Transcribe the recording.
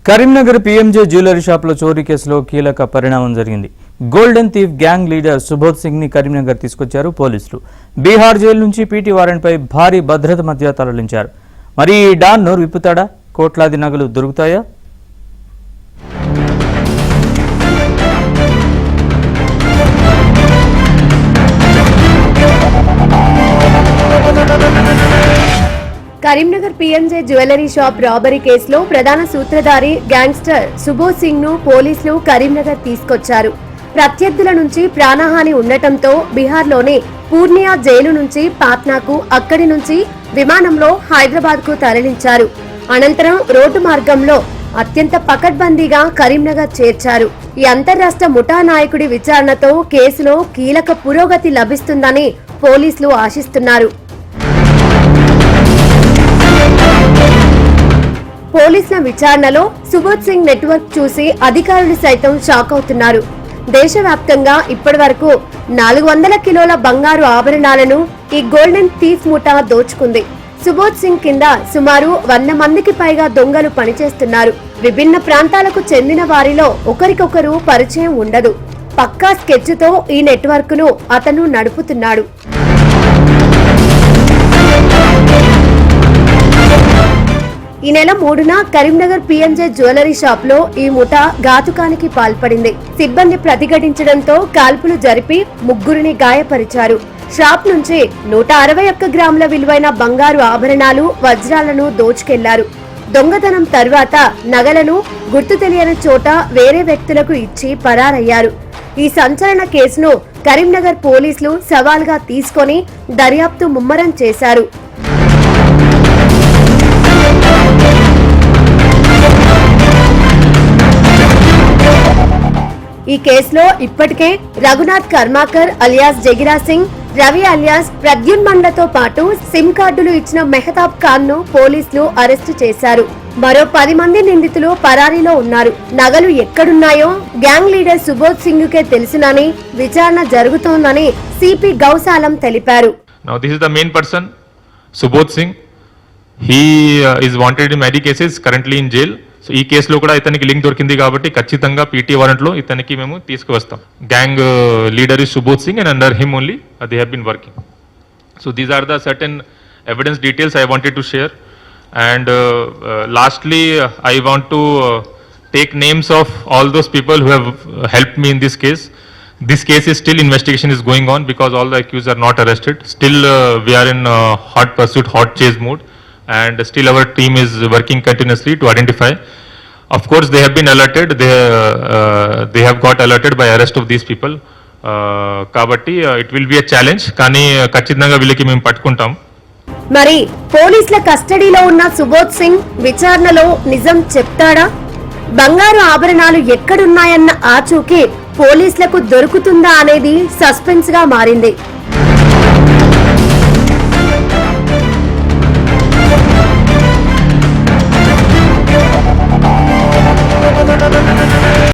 Karimnagar PMJ jewellery షాప్లో చోరీ కేసులో కీలక పరిణామం జరిగింది. Golden thief gang leader Subodh Singh ని కరీంనగర్ తీసుకొచ్చారు పోలీసులు. బీహార్ జైలు నుంచి పీటీ వారెంట్ పై భారీ భద్రత మధ్య తరలించారు. మరి ఈ డాన్ నోరు విప్పుతాడా? కోట్లాది నగలు దొరుకుతాయా? Karimnagar PMJ jewellery shop robbery కేసులో ప్రధాన సూత్రధారి గ్యాంగ్స్టర్ సుబోధ్ సింగ్ ను పోలీసులు కరీంనగర్ తీసుకొచ్చారు. ప్రత్యర్థుల నుంచి ప్రాణహాని ఉండటంతో బీహార్లోని పూర్నియా జైలు నుంచి పాట్నాకు, అక్కడి నుంచి విమానంలో హైదరాబాద్ కు తరలించారు. అనంతరం రోడ్డు మార్గంలో అత్యంత పకడ్బందీగా కరీంనగర్ చేర్చారు. ఈ అంతర్రాష్ట్ర ముఠా నాయకుడి విచారణతో కేసులో కీలక పురోగతి లభిస్తుందని పోలీసులు ఆశిస్తున్నారు. పోలీసుల విచారణలో సుబోధ్ సింగ్ నెట్వర్క్ చూసి అధికారులు సైతం షాక్ అవుతున్నారు. దేశవ్యాప్తంగా ఇప్పటి వరకు 400 కిలోల బంగారు ఆభరణాలను ఈ గోల్డెన్ థీఫ్ ముఠా దోచుకుంది. సుబోధ్ సింగ్ కింద సుమారు 100 మందికి పైగా దొంగలు పనిచేస్తున్నారు. విభిన్న ప్రాంతాలకు చెందిన వారిలో ఒకరికొకరు పరిచయం ఉండదు. పక్కా స్కెచ్తో ఈ నెట్వర్క్ ను అతను నడుపుతున్నాడు. ఈ నెల 3న కరీంనగర్ పీఎంజే జ్యువెలరీ షాప్ లో ఈ ముఠా ఘాతుకానికి పాల్పడింది. సిబ్బంది ప్రతిఘటించడంతో కాల్పులు జరిపి ముగ్గురిని గాయపరిచారు. షాప్ నుంచి 161 గ్రాముల విలువైన బంగారు ఆభరణాలు, వజ్రాలను దోచుకెళ్లారు. దొంగతనం తర్వాత నగలను గుర్తు తెలియని చోట వేరే వ్యక్తులకు ఇచ్చి పరారయ్యారు. ఈ సంచలన కేసును కరీంనగర్ పోలీసులు సవాల్గా తీసుకొని దర్యాప్తు ముమ్మరం చేశారు. ఈ కేసులో ఇప్పటికే రఘునాథ్ కర్మాకర్ అలియాస్ జగిరా సింగ్, రవి అలియాస్ ప్రద్యున్మన్లతో పాటు సిమ్ కార్డులు ఇచ్చిన మెహతాబ్ ఖాన్ ను పోలీసులు అరెస్టు చేశారు. మరో 10 మంది నిందితులు పరారీలో ఉన్నారు. నగలు ఎక్కడున్నాయో గ్యాంగ్ లీడర్ సుబోధ్ సింగ్ కే తెలుసునని విచారణ జరుగుతోందని సిపి గౌసాలం తెలిపారు. Now this is the main person, Subodh Singh. He is wanted in many cases, currently in jail. So ఈ కేసులో కూడా ఇతనికి లింక్ దొరికింది కాబట్టి ఖచ్చితంగా పీటీ వారెంట్లో ఇతనికి మేము తీసుకువస్తాం. Gang leader is Subodh Singh and under him only they have been working. So these are the certain evidence details I wanted to share. And lastly I want to take names of all those people who have helped me in this case. This case is still investigation is going on because all the accused are not arrested. Still we are in hot pursuit, hot chase mode, and still our team is working continuously to identify. Of course they have been alerted, they have got alerted by arrest of these people. Kabatti it will be a challenge kani ఖచ్చితంగా వీళ్ళకి మేము పట్టుకుంటాం. మరి పోలీసుల కస్టడీలో ఉన్న సుబోధ్ సింగ్ విచారణలో నిజం చెప్తాడా? బంగారు ఆభరణాలు ఎక్కడున్నాయన్న ఆచూకీ పోలీసులకు దొరుకుతుందా అనేది సస్పెన్స్ గా మారింది.